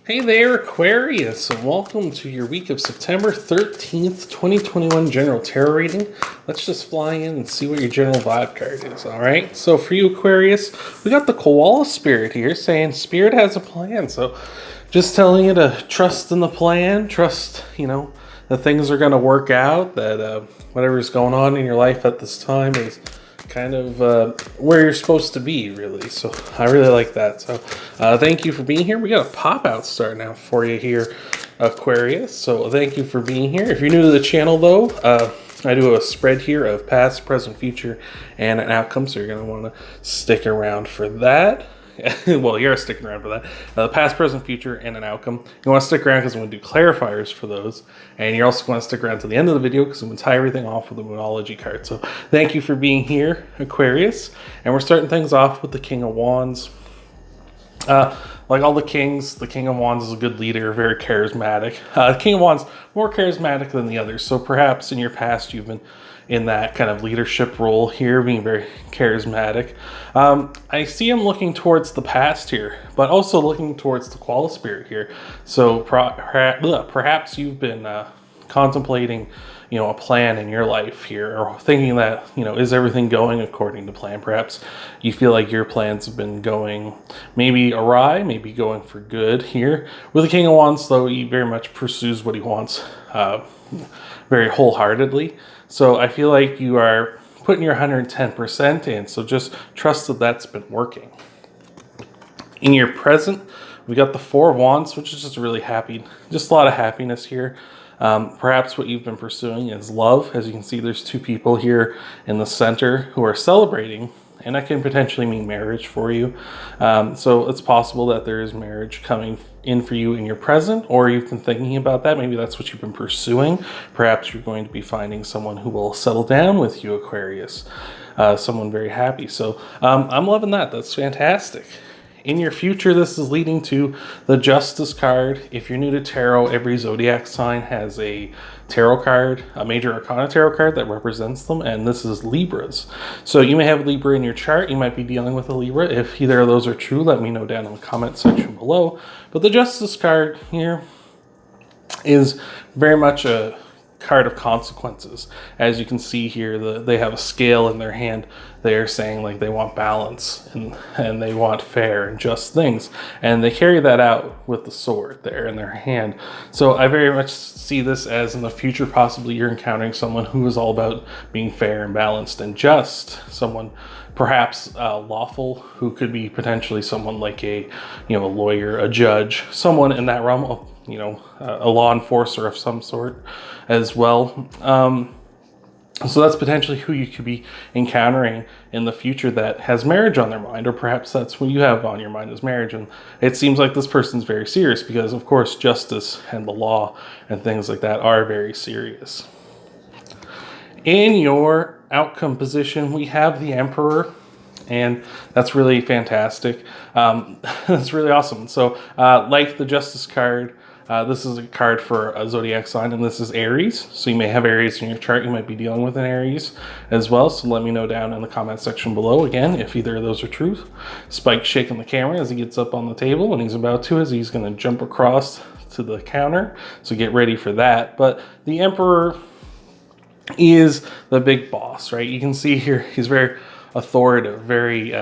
Hey there, Aquarius, and welcome to your week of September 13th, 2021 general tarot reading. Let's just fly in and see what your general vibe card is, alright? So for you, Aquarius, we got the Koala Spirit here saying Spirit has a plan. So just telling you to trust in the plan, trust, that things are going to work out, that whatever's going on in your life at this time is kind of where you're supposed to be, really. So I really like that. So thank you for being here. We got a pop out start now for you here, Aquarius. So thank you for being here. If you're new to the channel, though, I do a spread here of past, present, future, and an outcome. So you're going to want to stick around for that. Well, you're sticking around for that. The past, present, future, and an outcome. You want to stick around because I'm going to do clarifiers for those. And you're also going to stick around to the end of the video because I'm going to tie everything off with a Moonology card. So thank you for being here, Aquarius. And we're starting things off with the King of Wands. Like all the kings, the King of Wands is a good leader, very charismatic. King of Wands, more charismatic than the others. So perhaps in your past you've been in that kind of leadership role here, being very charismatic. I see him looking towards the past here, but also looking towards the Koala Spirit here. So perhaps you've been contemplating, a plan in your life here, or thinking that, is everything going according to plan? Perhaps you feel like your plans have been going maybe awry, maybe going for good here. With the King of Wands, though, he very much pursues what he wants very wholeheartedly. So I feel like you are putting your 110% in, so just trust that that's been working. In your present, we got the Four of Wands, which is just really happy, just a lot of happiness here. Perhaps what you've been pursuing is love. As you can see, there's two people here in the center who are celebrating, and that can potentially mean marriage for you. So it's possible that there is marriage coming in for you in your present, or you've been thinking about that. Maybe that's what you've been pursuing. Perhaps you're going to be finding someone who will settle down with you, Aquarius. Someone very happy. So I'm loving that. That's fantastic. In your future, this is leading to the Justice card. If you're new to tarot, every zodiac sign has a tarot card, a major arcana tarot card that represents them, and this is Libra's. So you may have Libra in your chart. You might be dealing with a Libra. If either of those are true, let me know down in the comment section below. But the Justice card here is very much a card of consequences. As you can see here, they have a scale in their hand. They are saying like they want balance and they want fair and just things, and they carry that out with the sword there in their hand. So I very much see this as in the future possibly you're encountering someone who is all about being fair and balanced and just, someone perhaps lawful, who could be potentially someone like a lawyer, a judge, someone in that realm of a law enforcer of some sort as well. So that's potentially who you could be encountering in the future that has marriage on their mind, or perhaps that's what you have on your mind is marriage. And it seems like this person's very serious because, of course, justice and the law and things like that are very serious. In your outcome position, we have the Emperor. And that's really fantastic. That's really awesome. So like the Justice card, this is a card for a zodiac sign, and this is Aries. So you may have Aries in your chart. You might be dealing with an Aries as well. So let me know down in the comment section below, again, if either of those are true. Spike's shaking the camera as he gets up on the table, and he's about to, as he's going to jump across to the counter. So get ready for that. But the Emperor is the big boss, right? You can see here he's very authoritative, very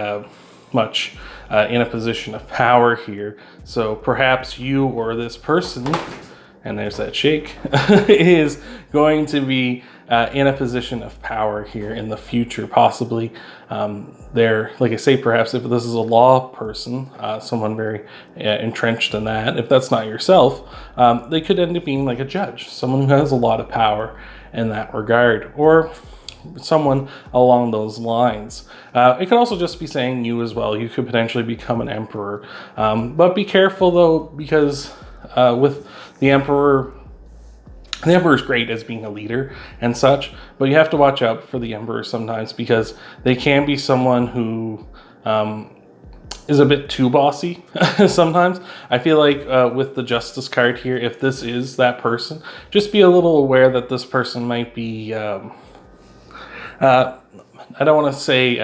much in a position of power here. So perhaps you or this person, and there's that shake, is going to be in a position of power here in the future, possibly. They're, like I say, perhaps if this is a law person, someone very entrenched in that, if that's not yourself, they could end up being like a judge, someone who has a lot of power in that regard, or someone along those lines. It could also just be saying you as well. You could potentially become an emperor. But be careful though, because with the Emperor is great as being a leader and such, but you have to watch out for the Emperor sometimes because they can be someone who is a bit too bossy sometimes. I feel like with the Justice card here, if this is that person, just be a little aware that this person might be I don't want to say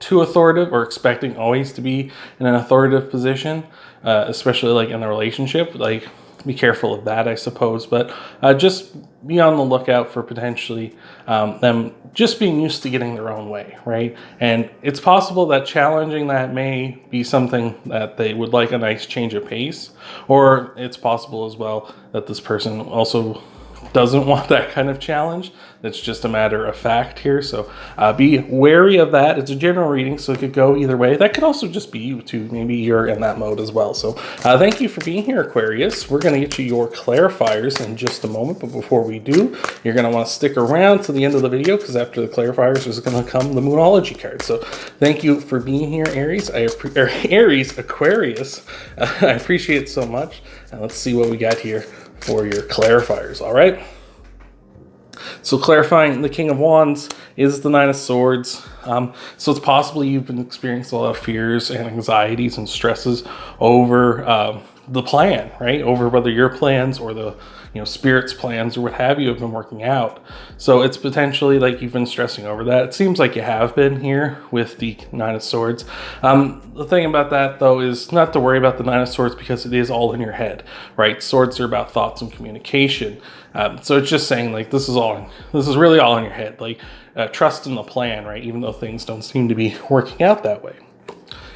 too authoritative or expecting always to be in an authoritative position, especially like in a relationship. Like, be careful of that, I suppose. But just be on the lookout for potentially them just being used to getting their own way, right? And it's possible that challenging that may be something that they would like a nice change of pace, or it's possible as well that this person also doesn't want that kind of challenge. That's just a matter of fact here. So be wary of that. It's a general reading, so it could go either way. That could also just be you too. Maybe you're in that mode as well. So thank you for being here, Aquarius. We're going to get you your clarifiers in just a moment. But before we do, you're going to want to stick around to the end of the video, because after the clarifiers is going to come the Moonology card. So thank you for being here, Aries. Aries, Aquarius. I appreciate it so much. And let's see what we got here for your clarifiers. All right. So clarifying the King of Wands is the Nine of Swords. So it's possible you've been experiencing a lot of fears and anxieties and stresses over the plan, right? Over whether your plans or the Spirit's plans or what have you have been working out. So it's potentially like you've been stressing over that. It seems like you have been here with the Nine of Swords. The thing about that, though, is not to worry about the Nine of Swords, because it is all in your head, right? Swords are about thoughts and communication. So it's just saying, like, this is really all in your head. Like, trust in the plan, right? Even though things don't seem to be working out that way.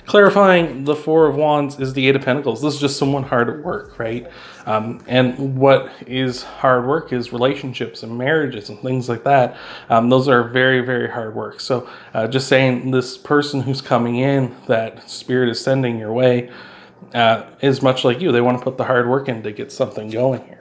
Clarifying the Four of Wands is the Eight of Pentacles. This is just someone hard at work, right? And what is hard work is relationships and marriages and things like that. Those are very, very hard work. So just saying, this person who's coming in that Spirit is sending your way is much like you. They want to put the hard work in to get something going here.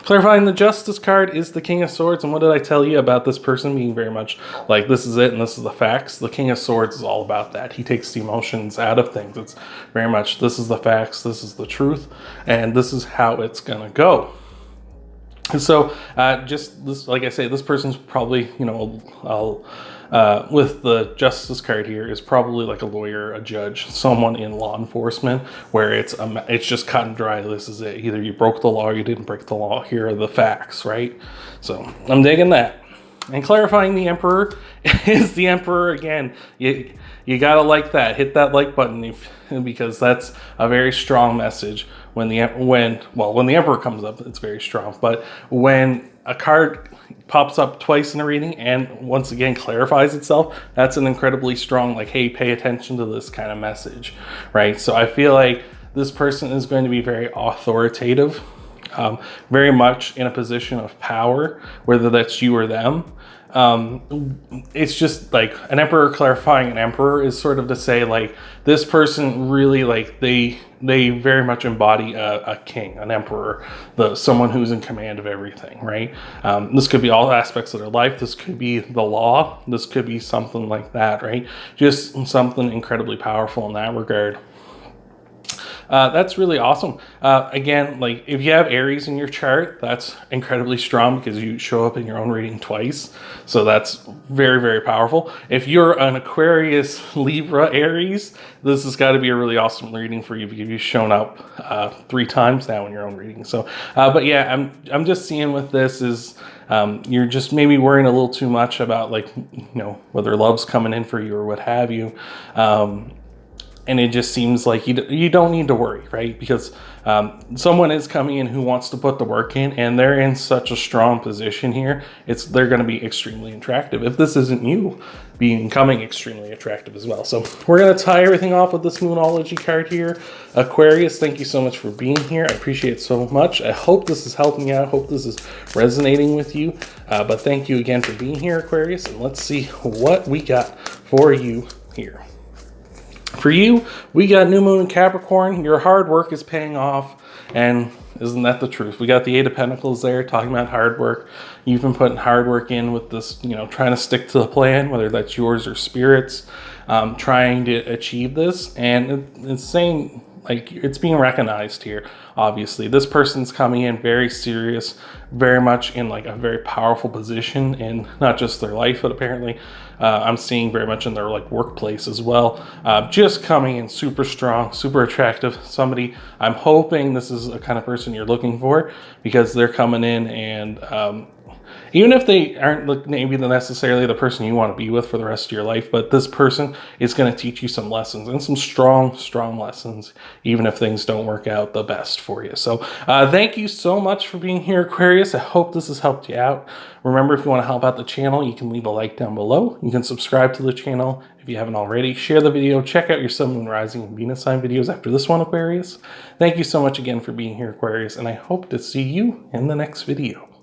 Clarifying the Justice card is the King of Swords. And what did I tell you about this person being very much like, this is it and this is the facts? The King of Swords is all about that. He takes the emotions out of things. It's very much, this is the facts, this is the truth, and this is how it's going to go. And so just this, like I say, this person's probably, with the Justice card here, is probably like a lawyer, a judge, someone in law enforcement, where it's just cut and dry. This is it. Either you broke the law or you didn't break the law. Here are the facts, right? So I'm digging that. And clarifying the Emperor is the Emperor again. You gotta like that. Hit that like button because that's a very strong message. When the Emperor comes up, it's very strong. But when a card pops up twice in a reading and once again clarifies itself, that's an incredibly strong, like, hey, pay attention to this kind of message, right? So I feel like this person is going to be very authoritative, very much in a position of power, whether that's you or them. It's just like an Emperor clarifying an Emperor is sort of to say, like, this person really, like, they very much embody a king, an emperor, someone who's in command of everything, right? This could be all aspects of their life. This could be the law. This could be something like that, right? Just something incredibly powerful in that regard. That's really awesome. Again, like, if you have Aries in your chart, that's incredibly strong because you show up in your own reading twice. So that's very, very powerful. If you're an Aquarius, Libra, Aries, this has got to be a really awesome reading for you because you've shown up 3 times now in your own reading. So, but yeah, I'm just seeing with this is you're just maybe worrying a little too much about, like, whether love's coming in for you or what have you. And it just seems like you don't need to worry, right? Because someone is coming in who wants to put the work in, and they're in such a strong position here. They're going to be extremely attractive. If this isn't you, becoming extremely attractive as well. So we're going to tie everything off with this Moonology card here. Aquarius, thank you so much for being here. I appreciate it so much. I hope this is helping you out. I hope this is resonating with you. But thank you again for being here, Aquarius. And let's see what we got for you here. For you, we got New Moon in Capricorn. Your hard work is paying off, and isn't that the truth? We got the Eight of Pentacles there talking about hard work. You've been putting hard work in with this, trying to stick to the plan, whether that's yours or Spirit's, trying to achieve this. And it's saying, like, it's being recognized here. Obviously, this person's coming in very serious, very much in, like, a very powerful position in not just their life, but apparently I'm seeing very much in their, like, workplace as well. Just coming in super strong, super attractive. Somebody, I'm hoping this is the kind of person you're looking for, because they're coming in and Even if they aren't maybe necessarily the person you want to be with for the rest of your life, but this person is going to teach you some lessons, and some strong, strong lessons, even if things don't work out the best for you. So thank you so much for being here, Aquarius. I hope this has helped you out. Remember, if you want to help out the channel, you can leave a like down below. You can subscribe to the channel if you haven't already. Share the video. Check out your Sun, Moon, Rising, and Venus sign videos after this one, Aquarius. Thank you so much again for being here, Aquarius, and I hope to see you in the next video.